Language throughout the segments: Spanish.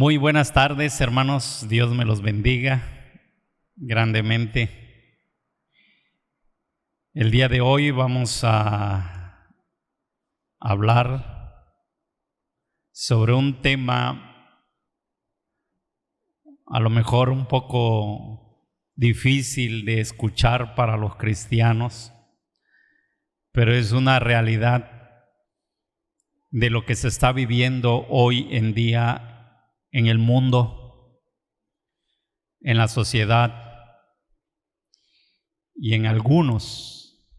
Muy buenas tardes, hermanos. Dios me los bendiga grandemente. El día de hoy vamos a hablar sobre un tema a lo mejor un poco difícil de escuchar para los cristianos, pero es una realidad de lo que se está viviendo hoy en día en el mundo, en la sociedad y en algunos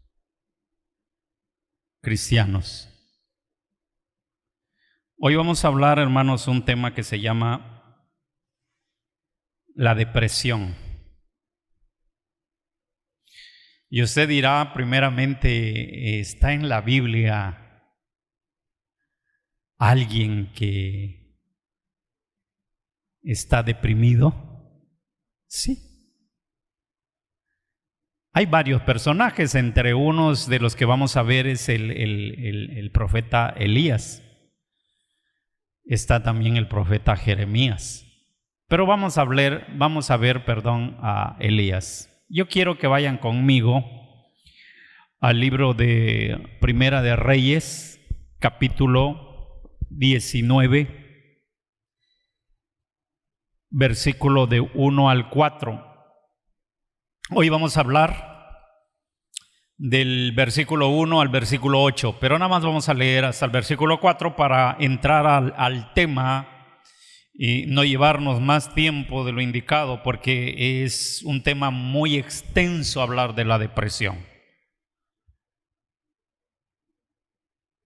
cristianos. Hoy vamos a hablar, hermanos, un tema que se llama la depresión. Y usted dirá, primeramente, ¿está en la Biblia alguien que está deprimido? Sí. Hay varios personajes, entre unos de los que vamos a ver es el profeta Elías. Está también el profeta Jeremías. Pero vamos a ver, a Elías. Yo quiero que vayan conmigo al libro de Primera de Reyes, capítulo 19. Versículo de 1 al 4. Hoy vamos a hablar del versículo 1 al versículo 8, pero nada más vamos a leer hasta el versículo 4 para entrar al tema y no llevarnos más tiempo de lo indicado, porque es un tema muy extenso hablar de la depresión.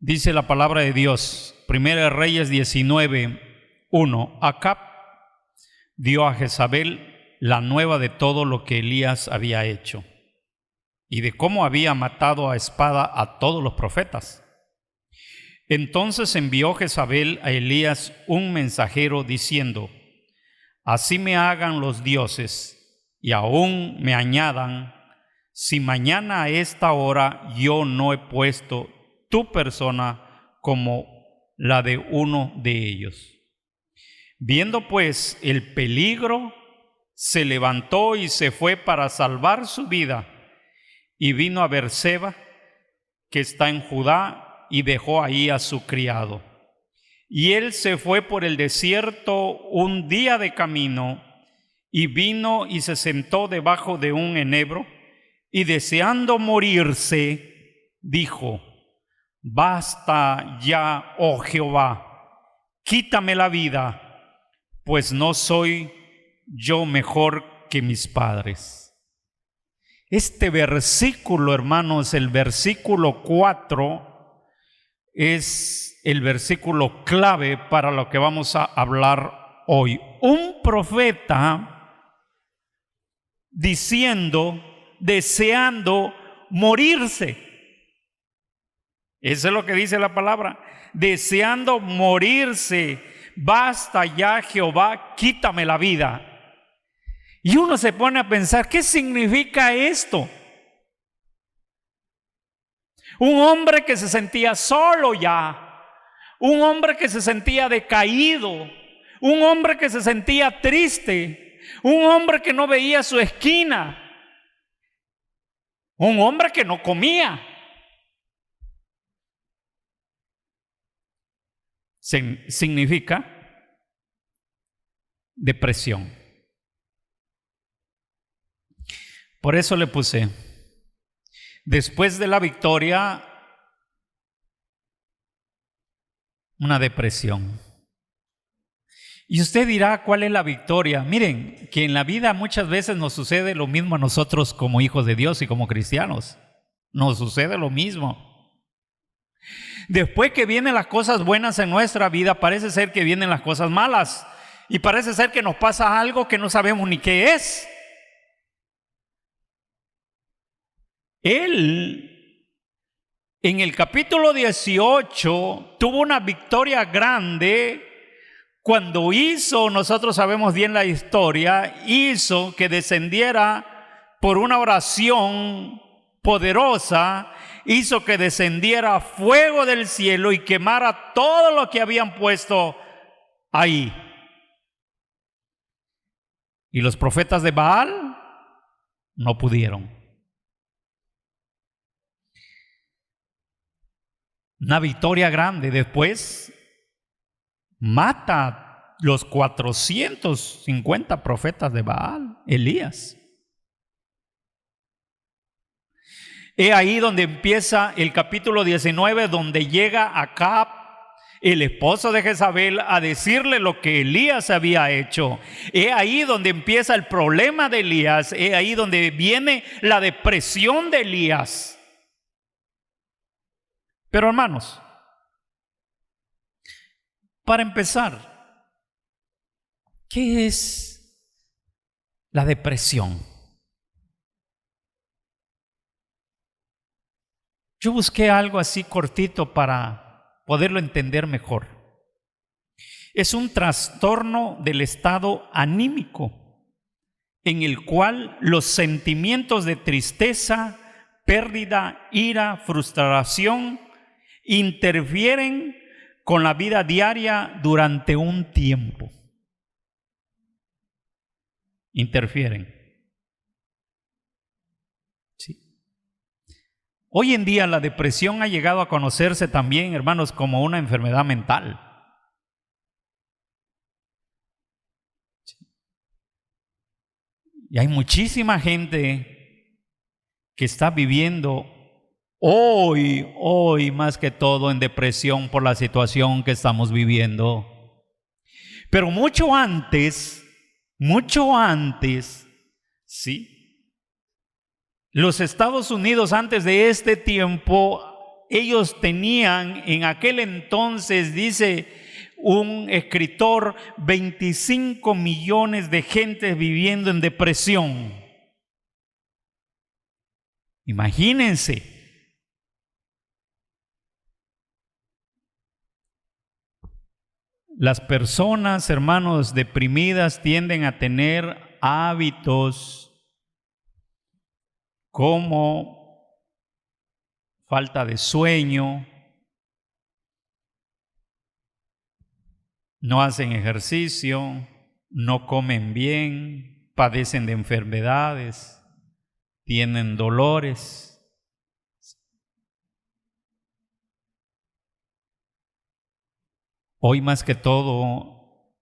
Dice la palabra de Dios, Primera de Reyes 19:1. Acab dio a Jezabel la nueva de todo lo que Elías había hecho y de cómo había matado a espada a todos los profetas. Entonces envió Jezabel a Elías un mensajero diciendo: así me hagan los dioses y aún me añadan, si mañana a esta hora yo no he puesto tu persona como la de uno de ellos. Viendo pues el peligro, se levantó y se fue para salvar su vida, y vino a Beerseba, que está en Judá, y dejó ahí a su criado. Y él se fue por el desierto un día de camino, y vino y se sentó debajo de un enebro, y deseando morirse, dijo: basta ya, oh Jehová, quítame la vida, pues no soy yo mejor que mis padres. Este versículo, hermanos, el versículo 4, es el versículo clave para lo que vamos a hablar hoy. Un profeta deseando morirse. Eso es lo que dice la palabra, deseando morirse. Basta ya, Jehová, quítame la vida. Y uno se pone a pensar, ¿qué significa esto? Un hombre que se sentía solo ya, un hombre que se sentía decaído, un hombre que se sentía triste, un hombre que no veía su esquina, un hombre que no comía. Significa depresión. Por eso le puse, después de la victoria, una depresión. Y usted dirá, ¿cuál es la victoria? Miren, que en la vida muchas veces nos sucede lo mismo a nosotros como hijos de Dios y como cristianos. Nos sucede lo mismo. Después que vienen las cosas buenas en nuestra vida, parece ser que vienen las cosas malas. Y parece ser que nos pasa algo que no sabemos ni qué es. Él, en el capítulo 18, tuvo una victoria grande cuando nosotros sabemos bien la historia, hizo que descendiera por una oración poderosa, hizo que descendiera fuego del cielo y quemara todo lo que habían puesto ahí. Y los profetas de Baal no pudieron. Una victoria grande. Después mata a los 450 profetas de Baal, Elías. He ahí donde empieza el capítulo 19, donde llega Acab, el esposo de Jezabel, a decirle lo que Elías había hecho. He ahí donde empieza el problema de Elías. He ahí donde viene la depresión de Elías. Pero hermanos, para empezar, ¿qué es la depresión? Yo busqué algo así cortito para poderlo entender mejor. Es un trastorno del estado anímico en el cual los sentimientos de tristeza, pérdida, ira, frustración interfieren con la vida diaria durante un tiempo. Interfieren. Sí. Hoy en día la depresión ha llegado a conocerse también, hermanos, como una enfermedad mental. Sí. Y hay muchísima gente que está viviendo hoy más que todo en depresión por la situación que estamos viviendo. Pero mucho antes, ¿sí? Los Estados Unidos antes de este tiempo, ellos tenían en aquel entonces, dice un escritor, 25 millones de gente viviendo en depresión. Imagínense. Las personas, hermanos, deprimidas tienden a tener hábitos como falta de sueño, no hacen ejercicio, no comen bien, padecen de enfermedades, tienen dolores. Hoy más que todo,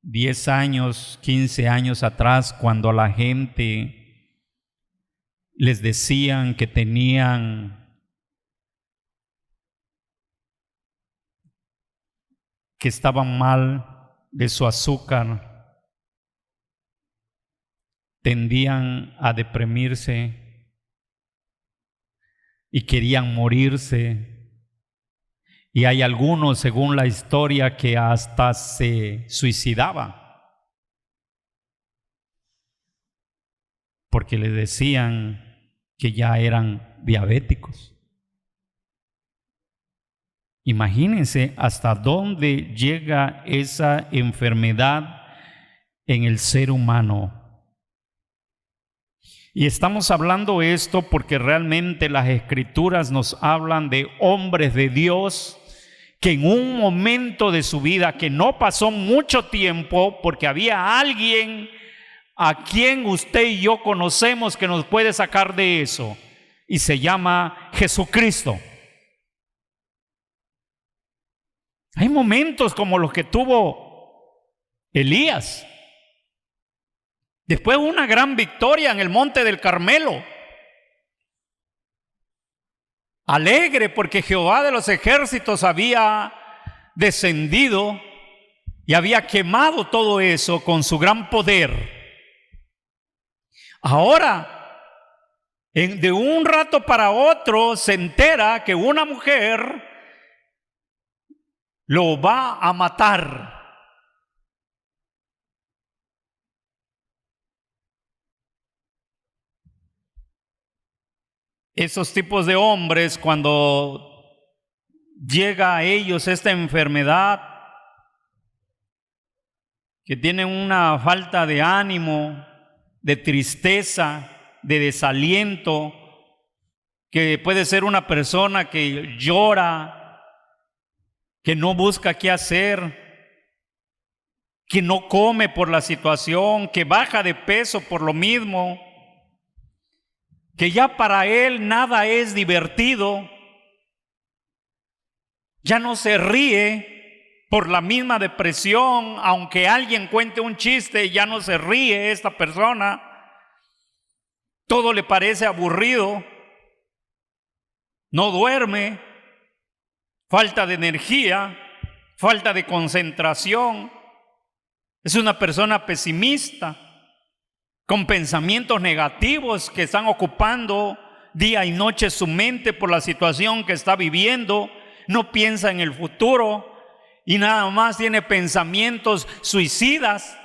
10 años, 15 años atrás, cuando a la gente les decían que tenían que estaban mal de su azúcar, tendían a deprimirse y querían morirse. Y hay algunos, según la historia, que hasta se suicidaban porque les decían que ya eran diabéticos. Imagínense hasta dónde llega esa enfermedad en el ser humano. Y estamos hablando esto porque realmente las Escrituras nos hablan de hombres de Dios que en un momento de su vida, que no pasó mucho tiempo, porque había alguien a quien usted y yo conocemos que nos puede sacar de eso, y se llama Jesucristo. Hay momentos como los que tuvo Elías. Después una gran victoria en el monte del Carmelo. Alegre porque Jehová de los ejércitos había descendido y había quemado todo eso con su gran poder. Ahora, de un rato para otro, se entera que una mujer lo va a matar. Esos tipos de hombres, cuando llega a ellos esta enfermedad, que tienen una falta de ánimo, de tristeza, de desaliento, que puede ser una persona que llora, que no busca qué hacer, que no come por la situación, que baja de peso por lo mismo, que ya para él nada es divertido, ya no se ríe por la misma depresión, aunque alguien cuente un chiste, ya no se ríe esta persona, todo le parece aburrido, no duerme, falta de energía, falta de concentración. Es una persona pesimista, con pensamientos negativos que están ocupando día y noche su mente por la situación que está viviendo. No piensa en el futuro y nada más tiene pensamientos suicidas,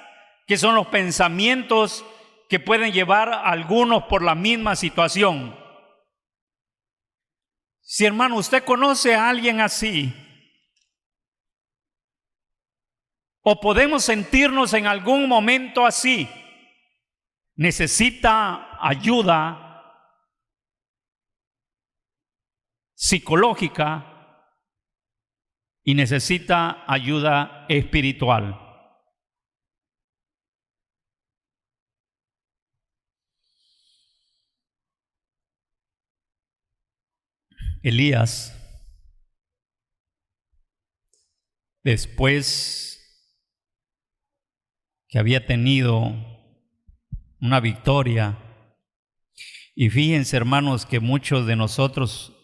que son los pensamientos que pueden llevar a algunos por la misma situación. Si, hermano, usted conoce a alguien así, o podemos sentirnos en algún momento así, necesita ayuda psicológica y necesita ayuda espiritual. Elías, después que había tenido una victoria, y fíjense, hermanos, que muchos de nosotros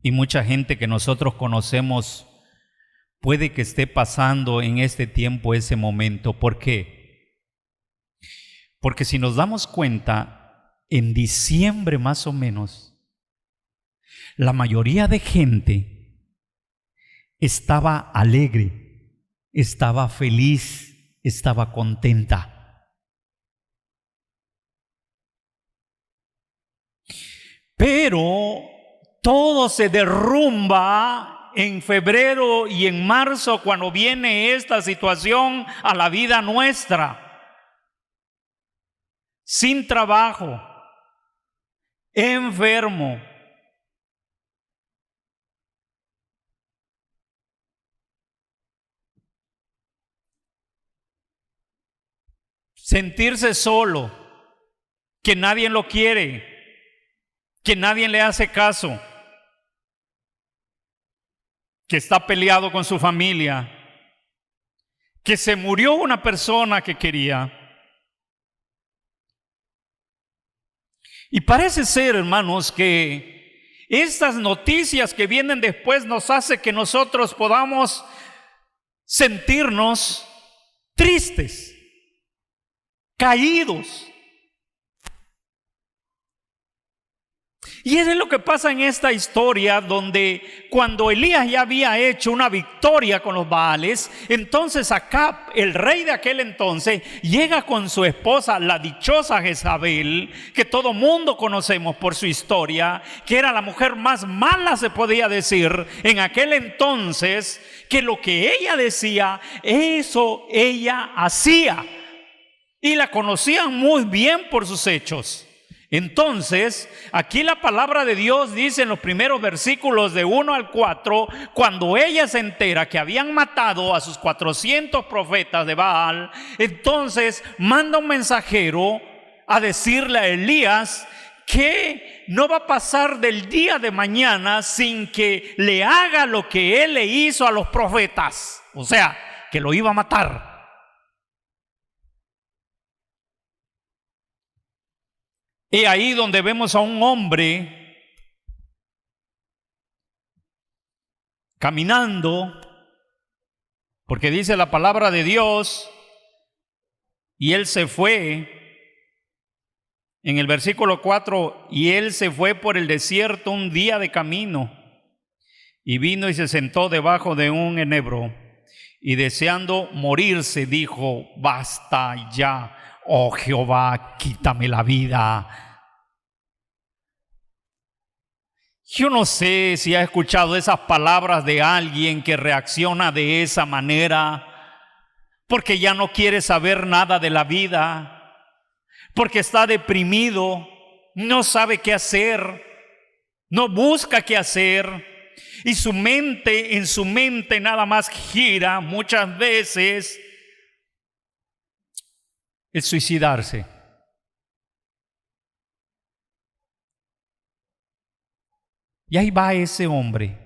y mucha gente que nosotros conocemos puede que esté pasando en este tiempo ese momento. ¿Por qué? Porque si nos damos cuenta, en diciembre más o menos, la mayoría de gente estaba alegre, estaba feliz, estaba contenta. Pero todo se derrumba en febrero y en marzo cuando viene esta situación a la vida nuestra. Sin trabajo, enfermo, sentirse solo, que nadie lo quiere, que nadie le hace caso, que está peleado con su familia, que se murió una persona que quería. Y parece ser, hermanos, que estas noticias que vienen después nos hace que nosotros podamos sentirnos tristes, caídos. Y eso es lo que pasa en esta historia, donde cuando Elías ya había hecho una victoria con los Baales, entonces Acab, el rey de aquel entonces, llega con su esposa, la dichosa Jezabel, que todo mundo conocemos por su historia, que era la mujer más mala, se podía decir, en aquel entonces, que lo que ella decía, eso ella hacía. Y la conocían muy bien por sus hechos. Entonces, aquí la palabra de Dios dice en los primeros versículos de 1 al 4, cuando ella se entera que habían matado a sus 400 profetas de Baal, entonces manda un mensajero a decirle a Elías que no va a pasar del día de mañana sin que le haga lo que él le hizo a los profetas, o sea, que lo iba a matar. Y ahí donde vemos a un hombre caminando, porque dice la palabra de Dios, y él se fue, en el versículo 4, y él se fue por el desierto un día de camino, y vino y se sentó debajo de un enebro, y deseando morirse, dijo: basta ya, oh Jehová, quítame la vida. Yo no sé si ha escuchado esas palabras de alguien que reacciona de esa manera, porque ya no quiere saber nada de la vida, porque está deprimido, no sabe qué hacer, no busca qué hacer, y en su mente nada más gira muchas veces el suicidarse. Y ahí va ese hombre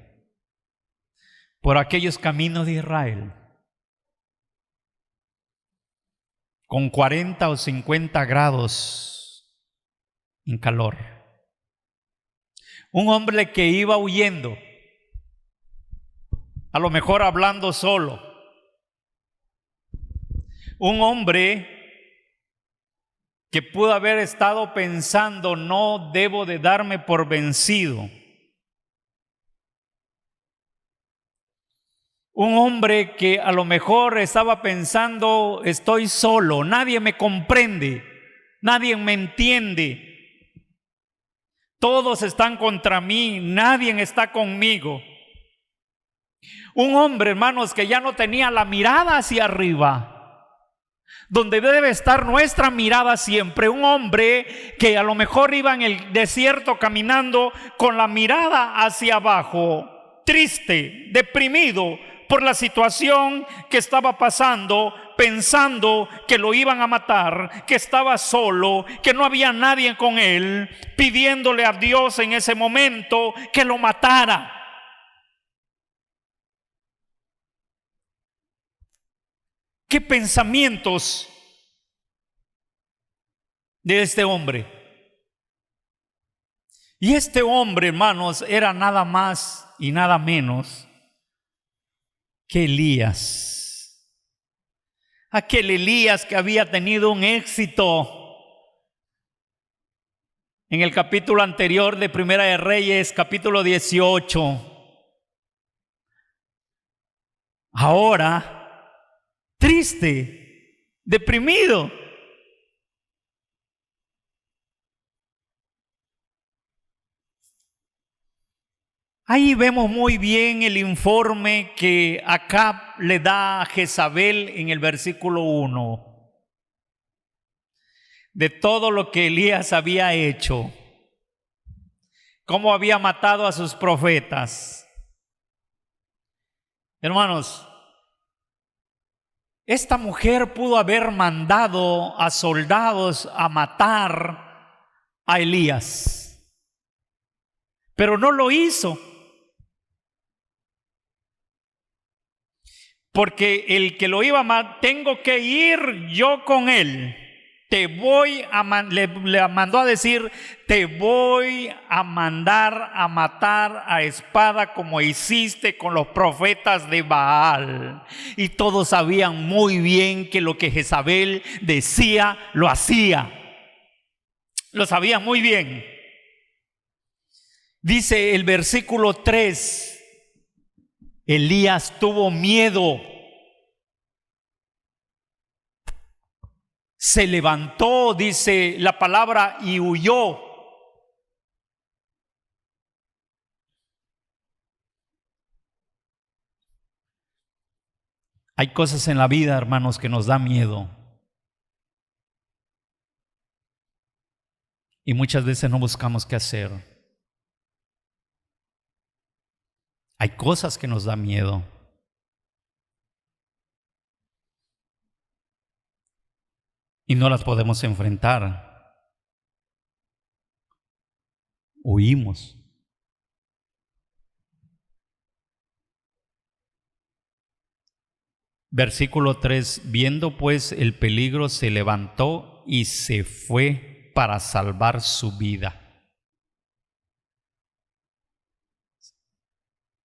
por aquellos caminos de Israel, con 40 o 50 grados en calor. Un hombre que iba huyendo, a lo mejor hablando solo. Un hombre que pudo haber estado pensando: no debo de darme por vencido. Un hombre que a lo mejor estaba pensando: estoy solo, nadie me comprende, nadie me entiende, todos están contra mí, nadie está conmigo. Un hombre, hermanos, que ya no tenía la mirada hacia arriba, donde debe estar nuestra mirada siempre. Un hombre que a lo mejor iba en el desierto caminando con la mirada hacia abajo, triste, deprimido por la situación que estaba pasando, pensando que lo iban a matar, que estaba solo, que no había nadie con él, pidiéndole a Dios en ese momento que lo matara. ¿Qué pensamientos de este hombre? Y este hombre, hermanos, era nada más y nada menos que Elías. Aquel Elías que había tenido un éxito en el capítulo anterior de Primera de Reyes, capítulo 18. Ahora triste, deprimido. Ahí vemos muy bien el informe que Acab le da a Jezabel en el versículo 1, de todo lo que Elías había hecho, cómo había matado a sus profetas. Hermanos, esta mujer pudo haber mandado a soldados a matar a Elías, pero no lo hizo. Porque el que lo iba a matar, tengo que ir yo con él. Le mandó a decir: te voy a mandar a matar a espada como hiciste con los profetas de Baal. Y todos sabían muy bien que lo que Jezabel decía, lo hacía. Lo sabían muy bien. Dice el versículo 3, Elías tuvo miedo. Se levantó, dice la palabra, y huyó. Hay cosas en la vida, hermanos, que nos da miedo. Y muchas veces no buscamos qué hacer. Hay cosas que nos da miedo. Y no las podemos enfrentar. Huimos. Versículo 3, viendo pues el peligro, se levantó y se fue para salvar su vida.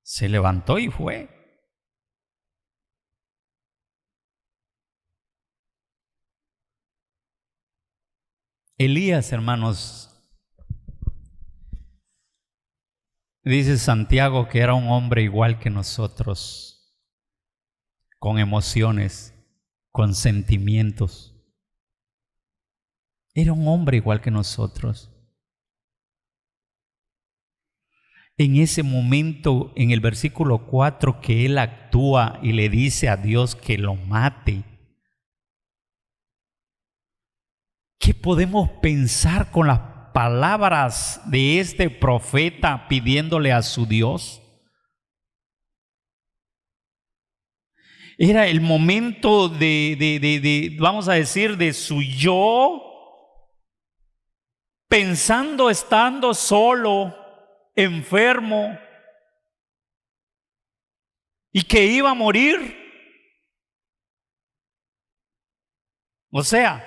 Se levantó y fue. Elías, hermanos, dice Santiago que era un hombre igual que nosotros, con emociones, con sentimientos. Era un hombre igual que nosotros. En ese momento, en el versículo 4, que él actúa y le dice a Dios que lo mate. ¿Qué podemos pensar con las palabras de este profeta pidiéndole a su Dios? Era el momento vamos a decir, de su yo, pensando, estando solo, enfermo, y que iba a morir. O sea,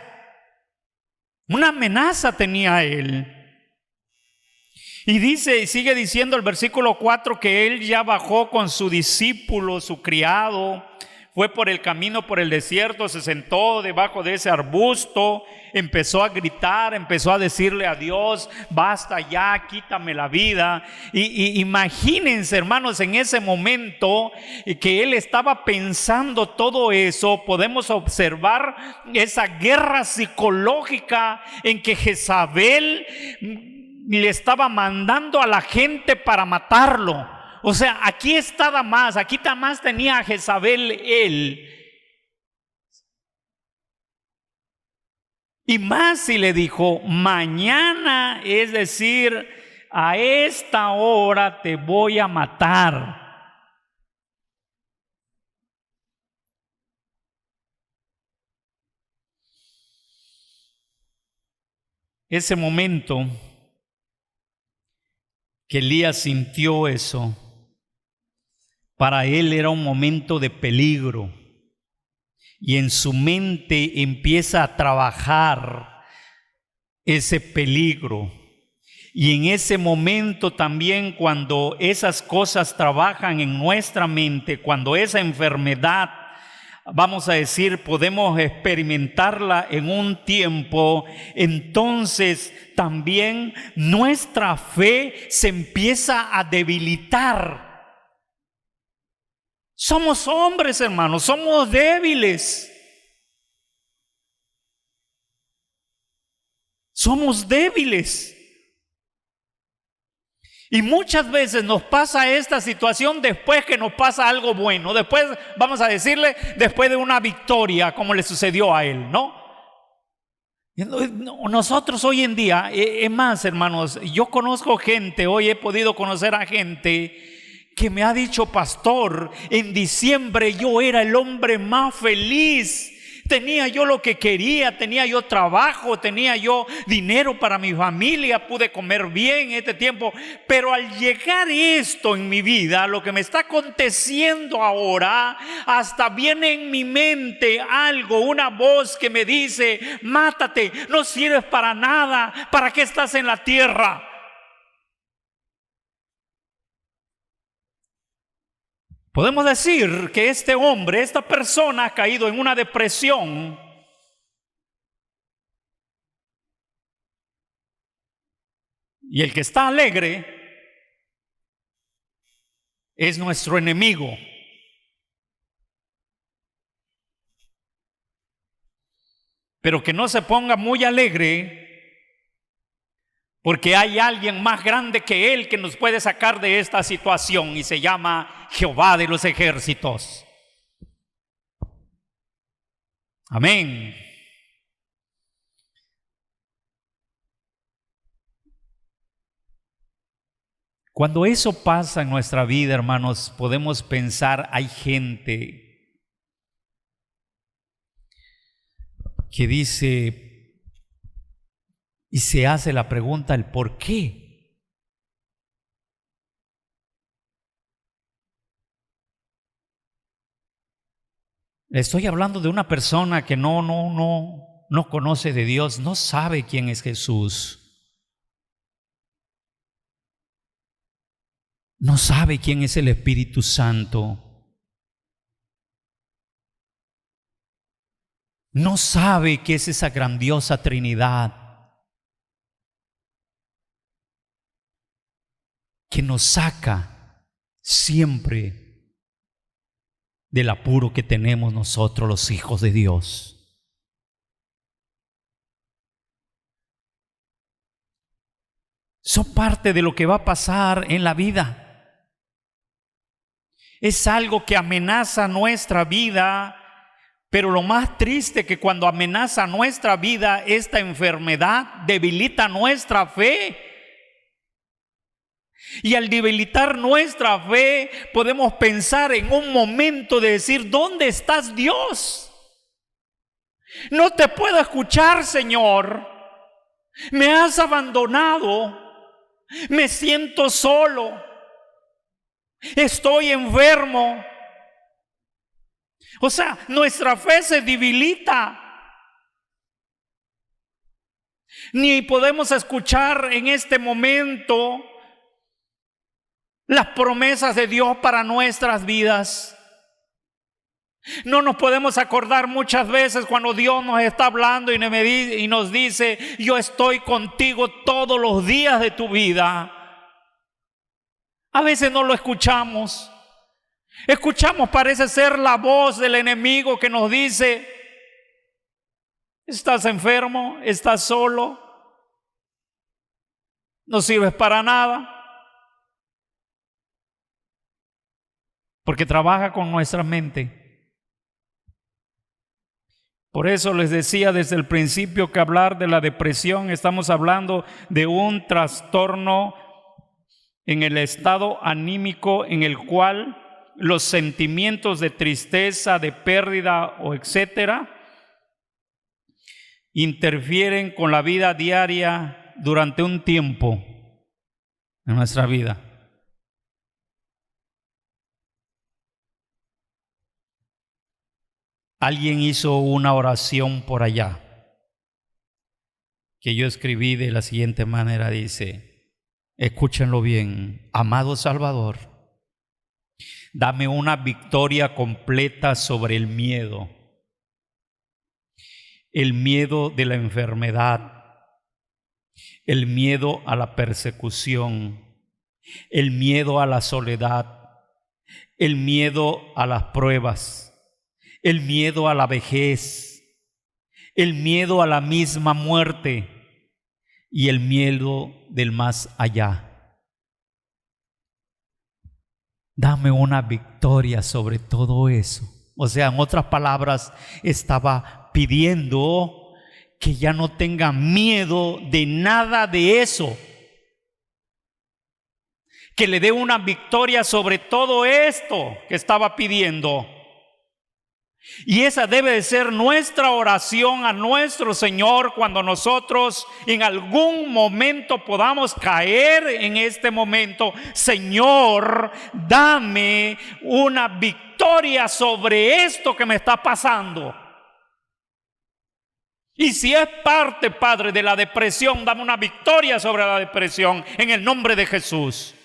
una amenaza tenía él. Y dice, sigue diciendo el versículo 4, que él ya bajó con su discípulo, su criado, fue por el camino, por el desierto, se sentó debajo de ese arbusto, empezó a gritar, empezó a decirle a Dios: basta ya, quítame la vida. Y imagínense, hermanos, en ese momento que él estaba pensando todo eso, podemos observar esa guerra psicológica en que Jezabel le estaba mandando a la gente para matarlo. O sea, aquí está Damas, aquí Damas tenía a Jezabel él. Y más si le dijo: mañana, es decir, a esta hora te voy a matar. Ese momento que Elías sintió eso, para él era un momento de peligro, y en su mente empieza a trabajar ese peligro. Y en ese momento también, cuando esas cosas trabajan en nuestra mente, cuando esa enfermedad, vamos a decir, podemos experimentarla en un tiempo, entonces también nuestra fe se empieza a debilitar. Somos hombres, hermanos, somos débiles. Somos débiles. Y muchas veces nos pasa esta situación después que nos pasa algo bueno. Después, vamos a decirle, después de una victoria, como le sucedió a él, ¿no? Nosotros hoy en día, es más, hermanos, yo conozco gente, hoy he podido conocer a gente que me ha dicho: pastor, en diciembre yo era el hombre más feliz. Tenía yo lo que quería, tenía yo trabajo, tenía yo dinero para mi familia, pude comer bien en este tiempo. Pero al llegar esto en mi vida, lo que me está aconteciendo ahora, hasta viene en mi mente algo, una voz que me dice: mátate, no sirves para nada, ¿para qué estás en la tierra? Podemos decir que este hombre, esta persona, ha caído en una depresión. Y el que está alegre es nuestro enemigo. Pero que no se ponga muy alegre, porque hay alguien más grande que él que nos puede sacar de esta situación, y se llama Jehová de los ejércitos. Amén. Cuando eso pasa en nuestra vida, hermanos, podemos pensar, hay gente que dice y se hace la pregunta: ¿el por qué? Estoy hablando de una persona que no conoce de Dios, no sabe quién es Jesús, no sabe quién es el Espíritu Santo, no sabe qué es esa grandiosa Trinidad que nos saca siempre del apuro que tenemos nosotros los hijos de Dios. Son parte de lo que va a pasar en la vida. Es algo que amenaza nuestra vida, pero lo más triste es que cuando amenaza nuestra vida, esta enfermedad debilita nuestra fe. Y al debilitar nuestra fe, podemos pensar en un momento de decir: ¿dónde estás, Dios? No te puedo escuchar, Señor. Me has abandonado. Me siento solo. Estoy enfermo. O sea, nuestra fe se debilita. Ni podemos escuchar en este momento las promesas de Dios para nuestras vidas. No nos podemos acordar muchas veces cuando Dios nos está hablando y nos dice: yo estoy contigo todos los días de tu vida. A veces no lo escuchamos. Escuchamos, parece ser, la voz del enemigo que nos dice: estás enfermo, estás solo, no sirves para nada. Porque trabaja con nuestra mente. Por eso les decía desde el principio que hablar de la depresión, estamos hablando de un trastorno en el estado anímico en el cual los sentimientos de tristeza, de pérdida o etcétera interfieren con la vida diaria durante un tiempo en nuestra vida. Alguien hizo una oración por allá que yo escribí de la siguiente manera. Dice: escúchenlo bien: amado Salvador, dame una victoria completa sobre el miedo de la enfermedad, el miedo a la persecución, el miedo a la soledad, el miedo a las pruebas, el miedo a la vejez, el miedo a la misma muerte y el miedo del más allá. Dame una victoria sobre todo eso. O sea, en otras palabras, estaba pidiendo que ya no tenga miedo de nada de eso. Que le dé una victoria sobre todo esto que estaba pidiendo. Y esa debe de ser nuestra oración a nuestro Señor cuando nosotros en algún momento podamos caer en este momento: Señor, dame una victoria sobre esto que me está pasando. Y si es parte, Padre, de la depresión, dame una victoria sobre la depresión en el nombre de Jesús.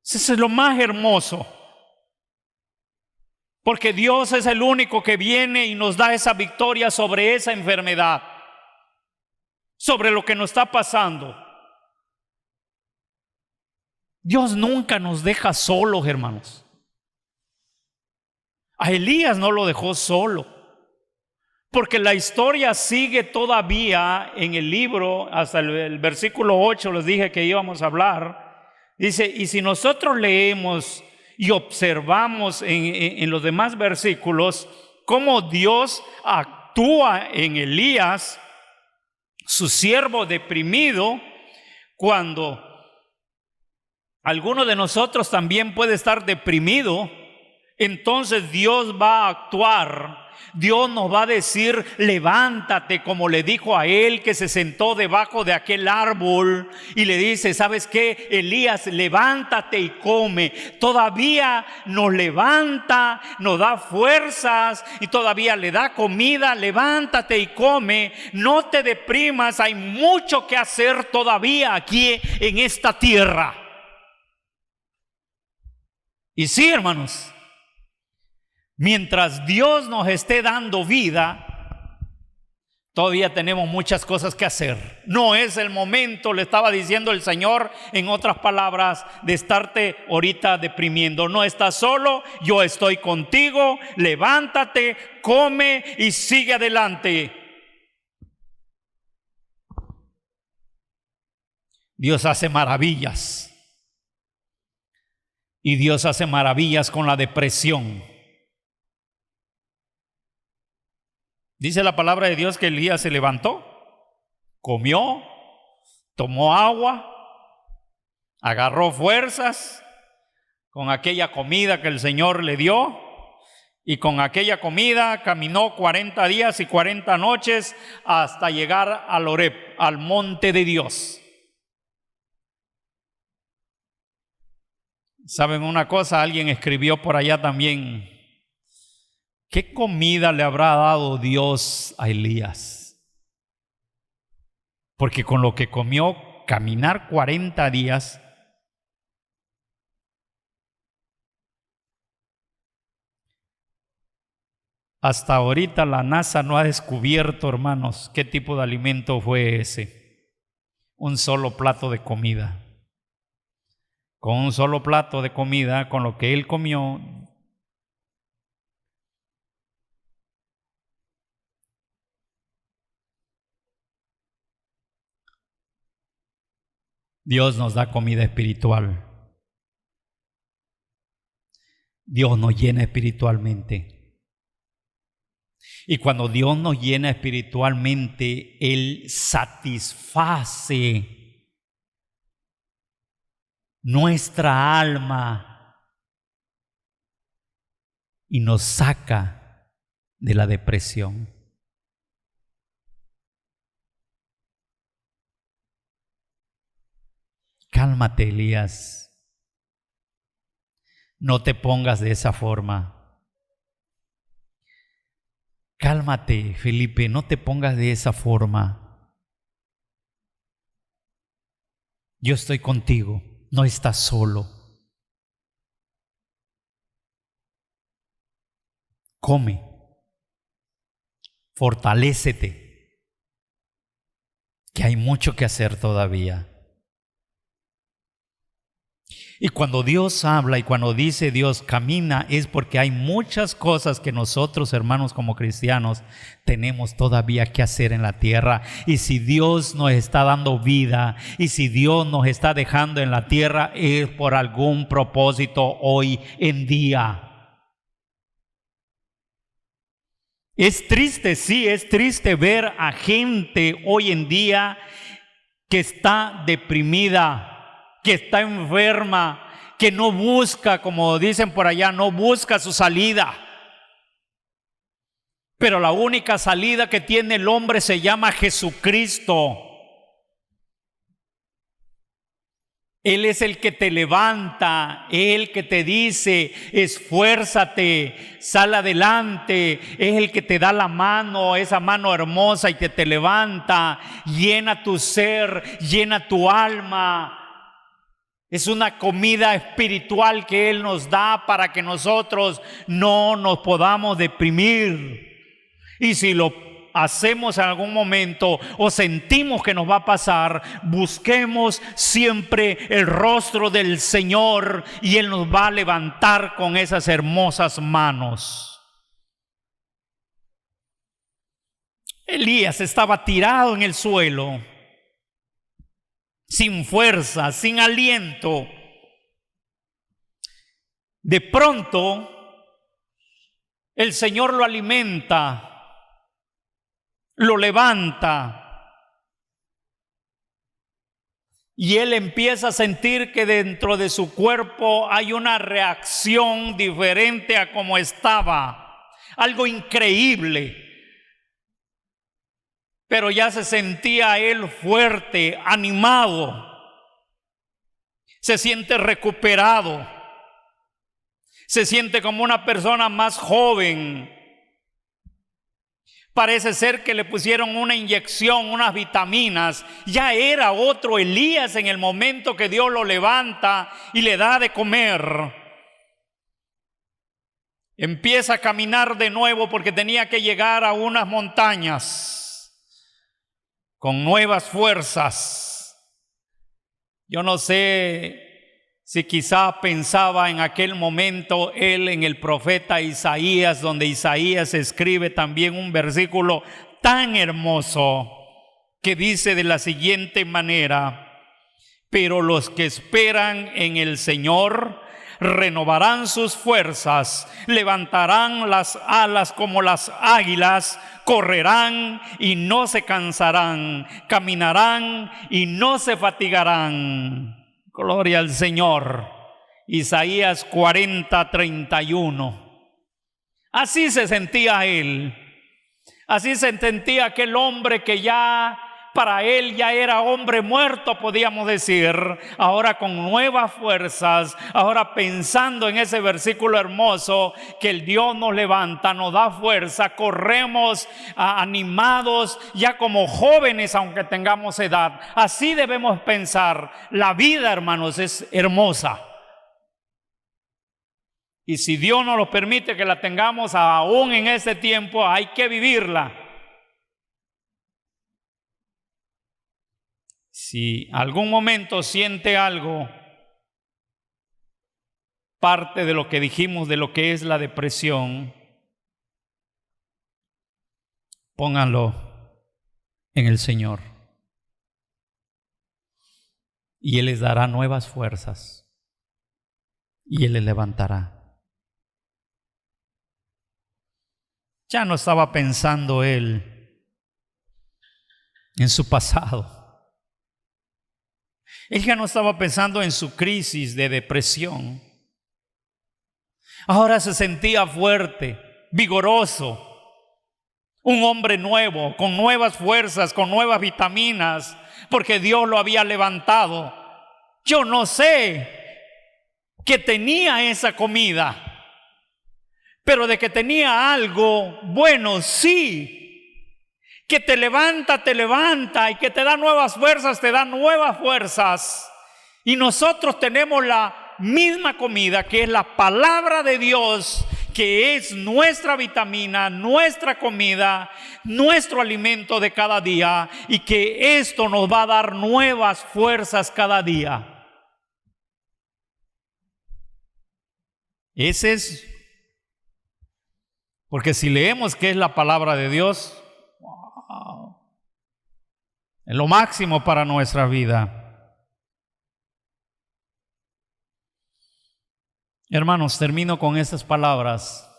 Eso es lo más hermoso. Porque Dios es el único que viene y nos da esa victoria sobre esa enfermedad, sobre lo que nos está pasando. Dios nunca nos deja solos, hermanos. A Elías no lo dejó solo, porque la historia sigue todavía en el libro, hasta el versículo 8 les dije que íbamos a hablar. Dice: y si nosotros leemos y observamos en los demás versículos cómo Dios actúa en Elías, su siervo deprimido, cuando alguno de nosotros también puede estar deprimido, entonces Dios va a actuar. Dios nos va a decir: levántate, como le dijo a él que se sentó debajo de aquel árbol, y le dice: ¿sabes qué, Elías? Levántate y come. Todavía nos levanta, nos da fuerzas y todavía le da comida. Levántate y come, no te deprimas, hay mucho que hacer todavía aquí en esta tierra. Y sí, hermanos, mientras Dios nos esté dando vida, todavía tenemos muchas cosas que hacer. No es el momento, le estaba diciendo el Señor, en otras palabras, de estarte ahorita deprimiendo. No estás solo, yo estoy contigo. Levántate, come y sigue adelante. Dios hace maravillas. Y Dios hace maravillas con la depresión. Dice la palabra de Dios que Elías se levantó, comió, tomó agua, agarró fuerzas con aquella comida que el Señor le dio, y con aquella comida caminó 40 días y 40 noches hasta llegar al Horeb, al monte de Dios. ¿Saben una cosa? Alguien escribió por allá también: ¿qué comida le habrá dado Dios a Elías? Porque con lo que comió, caminar 40 días, hasta ahorita la NASA no ha descubierto, hermanos, qué tipo de alimento fue ese. Un solo plato de comida. Con un solo plato de comida, con lo que él comió, Dios nos da comida espiritual. Dios nos llena espiritualmente. Y cuando Dios nos llena espiritualmente, Él satisface nuestra alma y nos saca de la depresión. Cálmate, Elías. No te pongas de esa forma. Cálmate, Felipe, no te pongas de esa forma. Yo estoy contigo, no estás solo. Come, fortalécete, que hay mucho que hacer todavía. Y cuando Dios habla y cuando dice Dios camina, es porque hay muchas cosas que nosotros, hermanos, como cristianos, tenemos todavía que hacer en la tierra. Y si Dios nos está dando vida y si Dios nos está dejando en la tierra, es por algún propósito hoy en día. Es triste, sí, es triste ver a gente hoy en día que está deprimida, que está enferma, que no busca, como dicen por allá, no busca su salida. Pero la única salida que tiene el hombre se llama Jesucristo. Él es el que te levanta, el que te dice, esfuérzate, sal adelante. Es el que te da la mano, esa mano hermosa, y que te levanta, llena tu ser, llena tu alma. Es una comida espiritual que Él nos da para que nosotros no nos podamos deprimir. Y si lo hacemos en algún momento o sentimos que nos va a pasar, busquemos siempre el rostro del Señor y Él nos va a levantar con esas hermosas manos. Elías estaba tirado en el suelo, sin fuerza, sin aliento. De pronto, el Señor lo alimenta, lo levanta, y él empieza a sentir que dentro de su cuerpo hay una reacción diferente a como estaba. Algo increíble. Pero ya se sentía él fuerte, animado. Se siente recuperado. Se siente como una persona más joven. Parece ser que le pusieron una inyección, unas vitaminas. Ya era otro Elías en el momento que Dios lo levanta y le da de comer. Empieza a caminar de nuevo porque tenía que llegar a unas montañas con nuevas fuerzas. Yo no sé si quizá pensaba en aquel momento él en el profeta Isaías, donde Isaías escribe también un versículo tan hermoso que dice de la siguiente manera: pero los que esperan en el Señor renovarán sus fuerzas, levantarán las alas como las águilas, correrán y no se cansarán, caminarán y no se fatigarán. Gloria al Señor. Isaías 40:31. Así se sentía él. Así se sentía aquel hombre que ya para él ya era hombre muerto, podíamos decir, ahora con nuevas fuerzas, ahora pensando en ese versículo hermoso, que el Dios nos levanta, nos da fuerza, corremos animados ya como jóvenes aunque tengamos edad. Así debemos pensar. La vida, hermanos, es hermosa. Y si Dios nos lo permite que la tengamos aún en este tiempo, hay que vivirla. Si algún momento siente algo, parte de lo que dijimos de lo que es la depresión, pónganlo en el Señor. Y Él les dará nuevas fuerzas. Y Él les levantará. Ya no estaba pensando él en su pasado. Él ya no estaba pensando en su crisis de depresión. Ahora se sentía fuerte, vigoroso, un hombre nuevo, con nuevas fuerzas, con nuevas vitaminas, porque Dios lo había levantado. Yo no sé que tenía esa comida, pero de que tenía algo bueno, sí. Que te levanta, y que te da nuevas fuerzas, te da nuevas fuerzas. Y nosotros tenemos la misma comida, que es la palabra de Dios, que es nuestra vitamina, nuestra comida, nuestro alimento de cada día, y que esto nos va a dar nuevas fuerzas cada día. Ese es, porque si leemos que es la palabra de Dios, es lo máximo para nuestra vida. Hermanos, termino con estas palabras.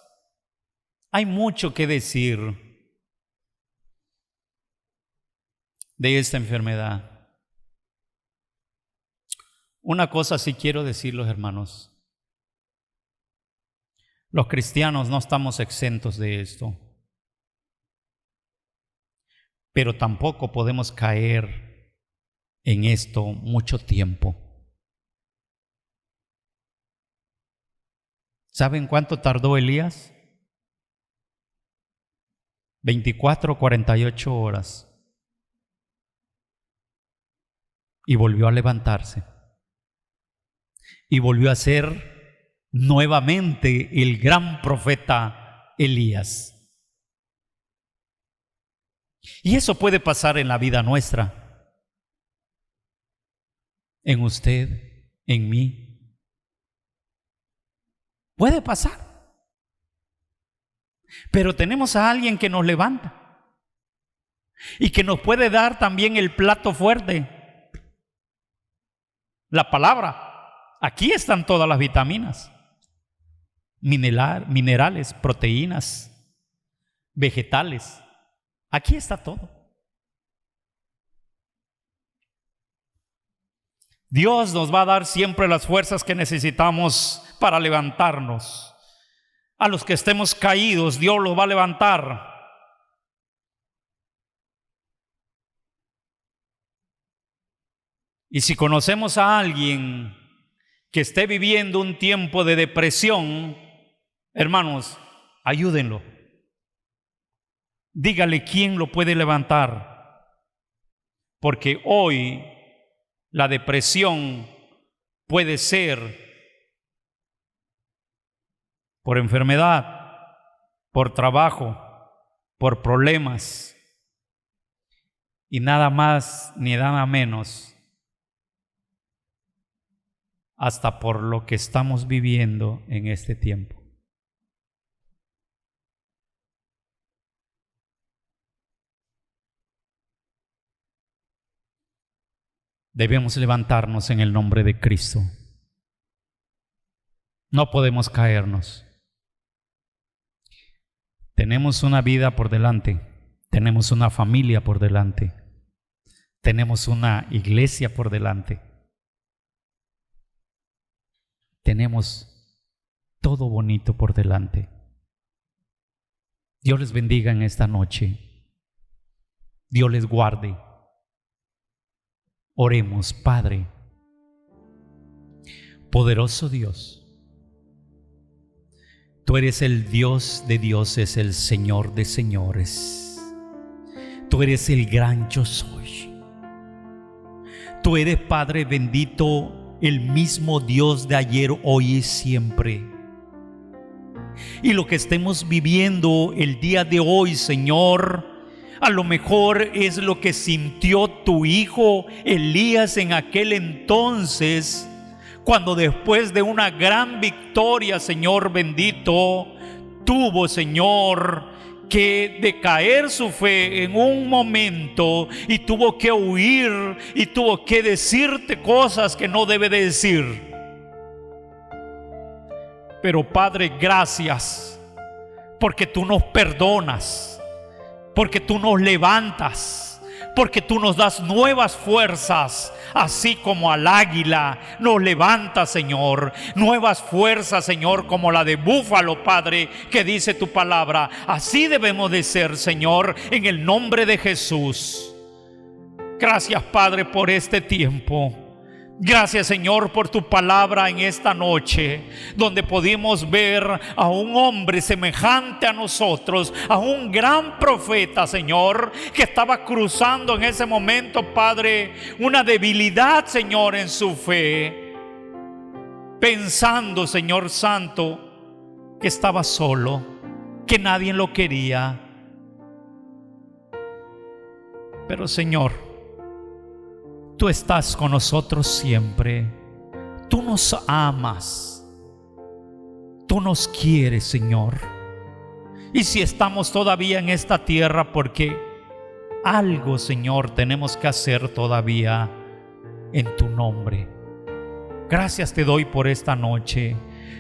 Hay mucho que decir de esta enfermedad. Una cosa sí quiero decirles, hermanos. Los cristianos no estamos exentos de esto. Pero tampoco podemos caer en esto mucho tiempo. ¿Saben cuánto tardó Elías? 24 o 48 horas. Y volvió a levantarse. Y volvió a ser nuevamente el gran profeta Elías. Y eso puede pasar en la vida nuestra, en usted, en mí. Puede pasar. Pero tenemos a alguien que nos levanta y que nos puede dar también el plato fuerte, la palabra. Aquí están todas las vitaminas, minerales, proteínas, vegetales. Aquí está todo. Dios nos va a dar siempre las fuerzas que necesitamos para levantarnos. A los que estemos caídos, Dios los va a levantar. Y si conocemos a alguien que esté viviendo un tiempo de depresión, hermanos, ayúdenlo. Dígale quién lo puede levantar, porque hoy la depresión puede ser por enfermedad, por trabajo, por problemas, y nada más ni nada menos, hasta por lo que estamos viviendo en este tiempo. Debemos levantarnos en el nombre de Cristo. No podemos caernos. Tenemos una vida por delante, tenemos una familia por delante, tenemos una iglesia por delante, tenemos todo bonito por delante. Dios les bendiga en esta noche. Dios les guarde. Oremos. Padre, poderoso Dios, tú eres el Dios de dioses, el Señor de señores. Tú eres el gran yo soy. Tú eres, Padre bendito, el mismo Dios de ayer, hoy y siempre. Y lo que estemos viviendo el día de hoy, Señor, a lo mejor es lo que sintió tu hijo Elías en aquel entonces, cuando después de una gran victoria, Señor bendito, tuvo, Señor, que decaer su fe en un momento y tuvo que huir y tuvo que decirte cosas que no debe de decir. Pero Padre, gracias, porque tú nos perdonas, porque tú nos levantas, porque tú nos das nuevas fuerzas, así como al águila nos levanta, Señor, nuevas fuerzas, Señor, como la de búfalo, Padre, que dice tu palabra. Así debemos de ser, Señor, en el nombre de Jesús. Gracias, Padre, por este tiempo. Gracias, Señor, por tu palabra en esta noche, donde pudimos ver a un hombre semejante a nosotros, a un gran profeta, Señor, que estaba cruzando en ese momento, Padre, una debilidad, Señor, en su fe, pensando, Señor Santo, que estaba solo, que nadie lo quería. Pero, Señor, tú estás con nosotros siempre. Tú nos amas. Tú nos quieres, Señor. Y si estamos todavía en esta tierra, porque algo, Señor, tenemos que hacer todavía en tu nombre. Gracias te doy por esta noche.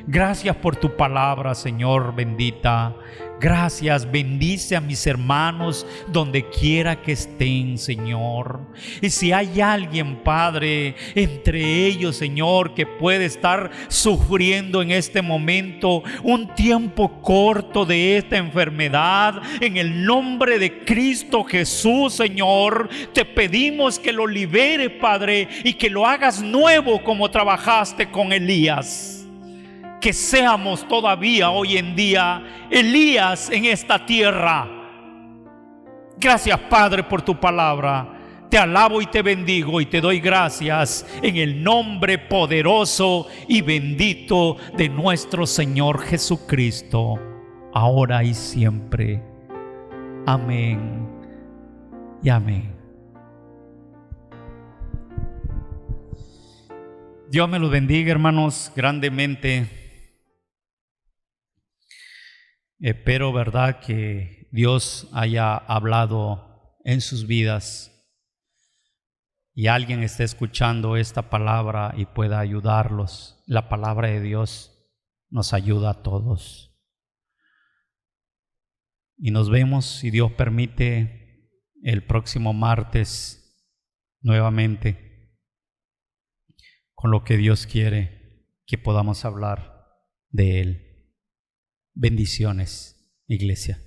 Gracias por tu palabra, Señor bendita. Gracias, bendice a mis hermanos donde quiera que estén, Señor. Y si hay alguien, Padre, entre ellos, Señor, que puede estar sufriendo en este momento un tiempo corto de esta enfermedad, en el nombre de Cristo Jesús, Señor, te pedimos que lo libere, Padre, y que lo hagas nuevo como trabajaste con Elías. Que seamos todavía hoy en día Elías en esta tierra. Gracias, Padre, por tu palabra. Te alabo y te bendigo y te doy gracias en el nombre poderoso y bendito de nuestro Señor Jesucristo, ahora y siempre. Amén y amén. Dios me los bendiga, hermanos, grandemente. Espero, verdad, que Dios haya hablado en sus vidas y alguien esté escuchando esta palabra y pueda ayudarlos. La palabra de Dios nos ayuda a todos. Y nos vemos, si Dios permite, el próximo martes nuevamente, con lo que Dios quiere que podamos hablar de Él. Bendiciones, iglesia.